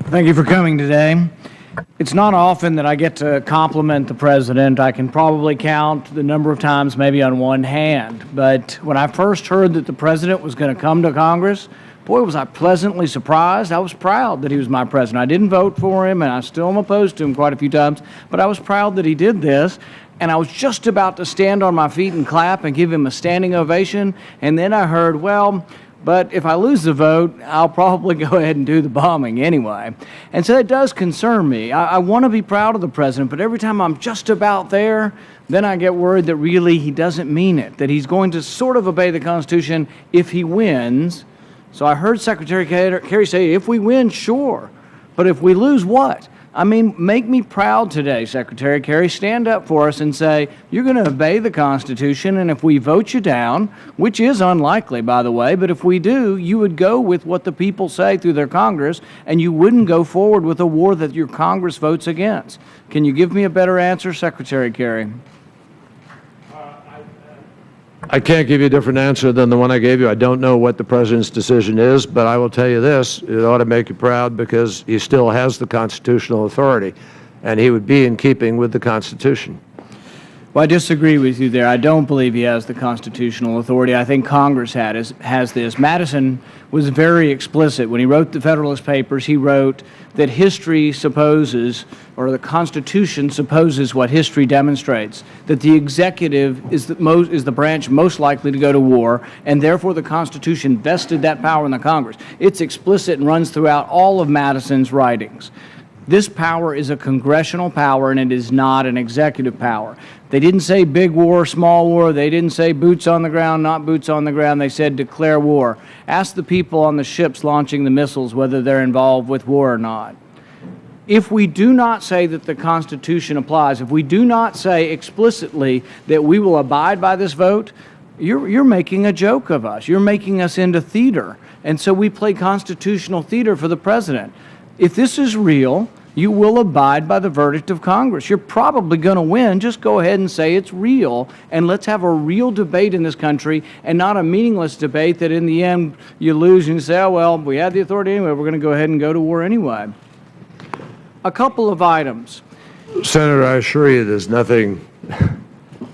Thank you for coming today. It's not often that I get to compliment the President. I can probably count the number of times maybe on one hand. But when I first heard that the President was going to come to Congress, boy, was I pleasantly surprised. I was proud that he was my President. I didn't vote for him, and I still am opposed to him quite a few times, but I was proud that he did this. And I was just about to stand on my feet and clap and give him a standing ovation, and then I heard, well, but if I lose the vote, I'll probably go ahead and do the bombing anyway. And so it does concern me. I want to be proud of the President, but every time I'm just about there, then I get worried that really he doesn't mean it, that he's going to sort of obey the Constitution if he wins. So I heard Secretary Kerry say, if we win, sure. But if we lose, what? I mean, make me proud today, Secretary Kerry. Stand up for us and say, you're going to obey the Constitution, and if we vote you down, which is unlikely, by the way, but if we do, you would go with what the people say through their Congress, and you wouldn't go forward with a war that your Congress votes against. Can you give me a better answer, Secretary Kerry? I can't give you a different answer than the one I gave you. I don't know what the President's decision is, but I will tell you this, it ought to make you proud because he still has the constitutional authority, and he would be in keeping with the Constitution. Well, I disagree with you there. I don't believe he has the constitutional authority. I think Congress has this. Madison was very explicit. When he wrote the Federalist Papers, he wrote that history supposes, or the Constitution supposes what history demonstrates, that the executive is the branch most likely to go to war, and therefore the Constitution vested that power in the Congress. It's explicit and runs throughout all of Madison's writings. This power is a congressional power, and it is not an executive power. They didn't say big war, small war. They didn't say boots on the ground, not boots on the ground. They said declare war. Ask the people on the ships launching the missiles whether they're involved with war or not. If we do not say that the Constitution applies, if we do not say explicitly that we will abide by this vote, you're making a joke of us. You're making us into theater. And so we play constitutional theater for the President. If this is real, you will abide by the verdict of Congress. You're probably going to win. Just go ahead and say it's real, and let's have a real debate in this country and not a meaningless debate that in the end you lose and you say, oh, well, we had the authority anyway. We're going to go ahead and go to war anyway. A couple of items. Senator, I assure you there's nothing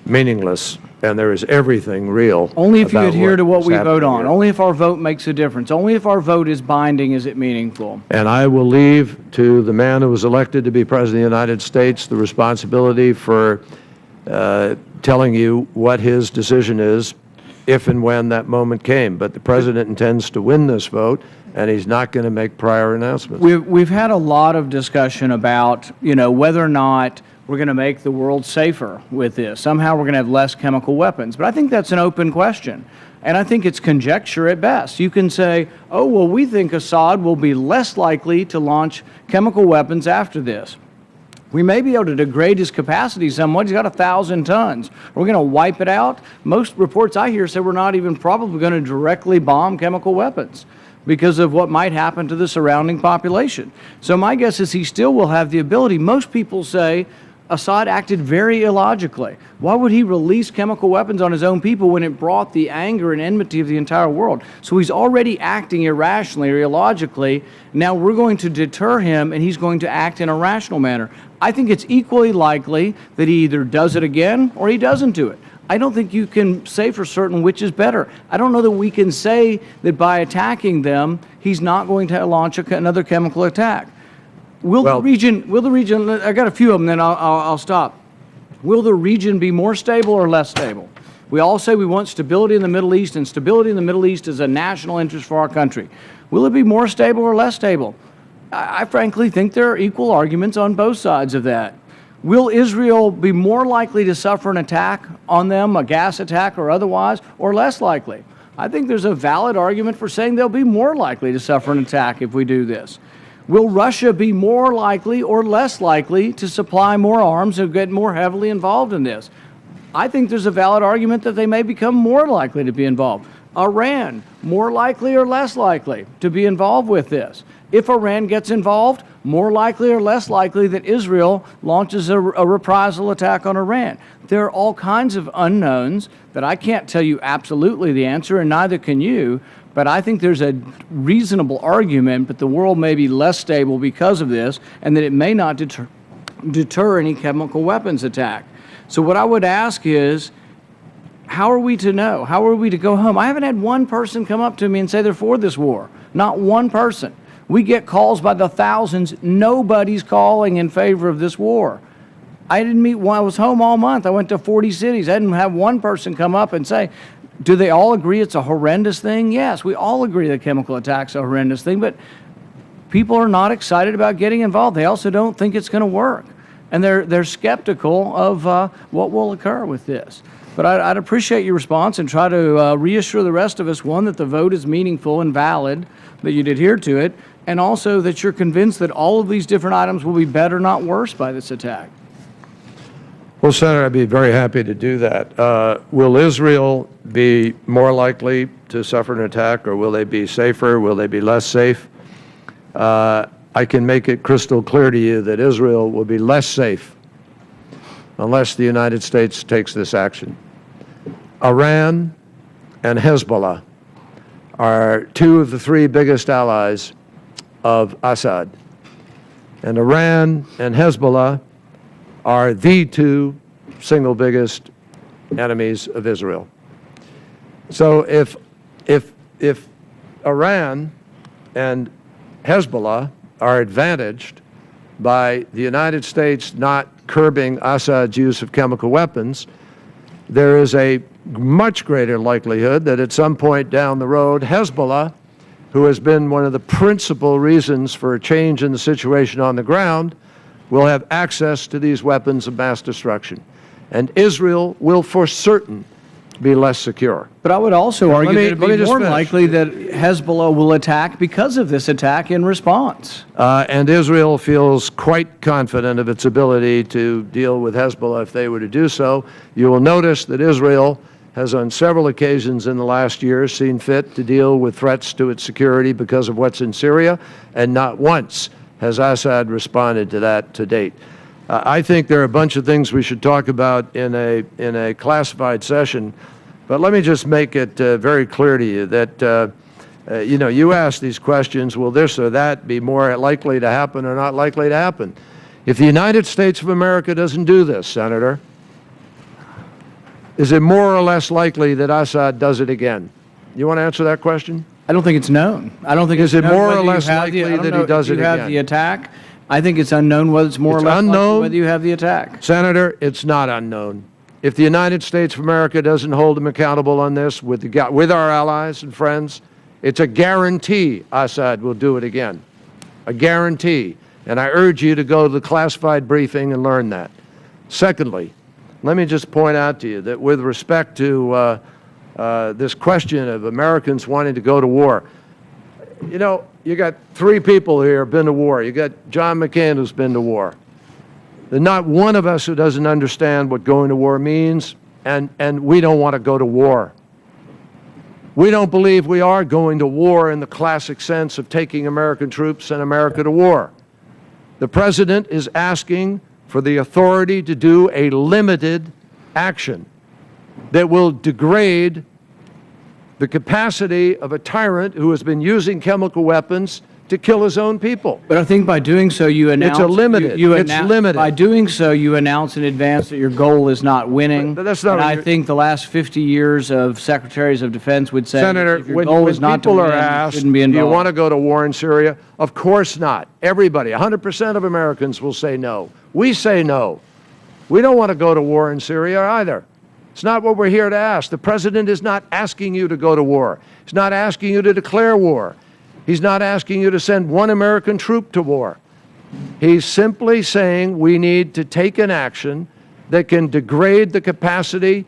meaningless, and there is everything real. Only if you adhere to what we vote on. Only if our vote makes a difference. Only if our vote is binding is it meaningful. And I will leave to the man who was elected to be President of the United States the responsibility for telling you what his decision is if and when that moment came. But the President intends to win this vote, and he's not going to make prior announcements. We've had a lot of discussion about, whether or not we're going to make the world safer with this. Somehow we're going to have less chemical weapons. But I think that's an open question. And I think it's conjecture at best. You can say, oh, well, we think Assad will be less likely to launch chemical weapons after this. We may be able to degrade his capacity somewhat. He's got 1,000 tons. Are we going to wipe it out? Most reports I hear say we're not even probably going to directly bomb chemical weapons because of what might happen to the surrounding population. So my guess is he still will have the ability. Most people say Assad acted very illogically. Why would he release chemical weapons on his own people when it brought the anger and enmity of the entire world? So he's already acting irrationally or illogically. Now we're going to deter him, and he's going to act in a rational manner. I think it's equally likely that he either does it again or he doesn't do it. I don't think you can say for certain which is better. I don't know that we can say that by attacking them, he's not going to launch another chemical attack. Will the region, I got a few of them, then I'll stop. Will the region be more stable or less stable? We all say we want stability in the Middle East, and stability in the Middle East is a national interest for our country. Will it be more stable or less stable? I frankly think there are equal arguments on both sides of that. Will Israel be more likely to suffer an attack on them, a gas attack or otherwise, or less likely? I think there's a valid argument for saying they'll be more likely to suffer an attack if we do this. Will Russia be more likely or less likely to supply more arms or get more heavily involved in this? I think there's a valid argument that they may become more likely to be involved. Iran, more likely or less likely to be involved with this? If Iran gets involved, more likely or less likely that Israel launches a reprisal attack on Iran. There are all kinds of unknowns that I can't tell you absolutely the answer, and neither can you. But I think there's a reasonable argument that the world may be less stable because of this, and that it may not deter any chemical weapons attack. So what I would ask is, how are we to know? How are we to go home? I haven't had one person come up to me and say they're for this war. Not one person. We get calls by the thousands. Nobody's calling in favor of this war. I didn't meet one. I was home all month. I went to 40 cities. I didn't have one person come up and say, do they all agree it's a horrendous thing? Yes, we all agree that chemical attack's a horrendous thing, but people are not excited about getting involved. They also don't think it's going to work. And they're skeptical of what will occur with this. But I'd appreciate your response and try to reassure the rest of us, one, that the vote is meaningful and valid, that you'd adhere to it, and also that you're convinced that all of these different items will be better, not worse, by this attack. Well, Senator, I'd be very happy to do that. Will Israel be more likely to suffer an attack, or will they be safer? Will they be less safe? I can make it crystal clear to you that Israel will be less safe unless the United States takes this action. Iran and Hezbollah are two of the three biggest allies of Assad. And Iran and Hezbollah are the two single biggest enemies of Israel. So if Iran and Hezbollah are advantaged by the United States not curbing Assad's use of chemical weapons, there is a much greater likelihood that at some point down the road, Hezbollah, who has been one of the principal reasons for a change in the situation on the ground, will have access to these weapons of mass destruction. And Israel will for certain be less secure. But I would also argue that it would be more likely that Hezbollah will attack because of this attack in response. And Israel feels quite confident of its ability to deal with Hezbollah if they were to do so. You will notice that Israel has on several occasions in the last year seen fit to deal with threats to its security because of what's in Syria, and not once has Assad responded to that to date. I think there are a bunch of things we should talk about in a classified session, but let me just make it very clear to you that you know, you ask these questions, will this or that be more likely to happen or not likely to happen? If the United States of America doesn't do this, Senator, is it more or less likely that Assad does it again? You want to answer that question? I don't think it's known. I don't think is it more or less likely that he does it again? If you have the attack, I think it's unknown whether it's more or less likely whether you have the attack. Senator, it's not unknown. If the United States of America doesn't hold him accountable on this with our allies and friends, it's a guarantee Assad will do it again. A guarantee. And I urge you to go to the classified briefing and learn that. Secondly, let me just point out to you that with respect to this question of Americans wanting to go to war, you know, you got three people here who have been to war. You got John McCain, who's been to war. There's not one of us who doesn't understand what going to war means, and we don't want to go to war. We don't believe we are going to war in the classic sense of taking American troops and America to war. The President is asking for the authority to do a limited action that will degrade the capacity of a tyrant who has been using chemical weapons to kill his own people. But I think by doing so, you announce... It's a limited. It's limited. By doing so, you announce in advance that your goal is not winning. But that's not... And I think the last 50 years of secretaries of defense would say, Senator, if your goal is not to win, you shouldn't be involved. Do you want to go to war in Syria? Of course not. Everybody, 100% of Americans will say no. We say no. We don't want to go to war in Syria either. It's not what we're here to ask. The President is not asking you to go to war. He's not asking you to declare war. He's not asking you to send one American troop to war. He's simply saying we need to take an action that can degrade the capacity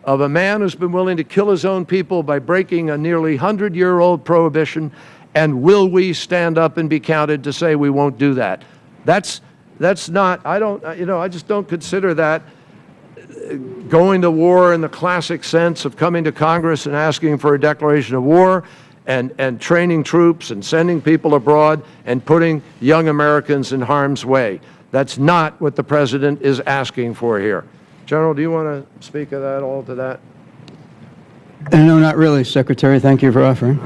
of a man who's been willing to kill his own people by breaking a nearly 100-year-old prohibition, and will we stand up and be counted to say we won't do that? That's not, I just don't consider that going to war in the classic sense of coming to Congress and asking for a declaration of war and training troops and sending people abroad and putting young Americans in harm's way. That's not what the President is asking for here. General, do you want to speak of that, all to that? No, not really, Secretary. Thank you for offering.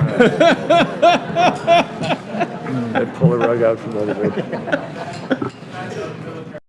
I'd pull the rug out from under me.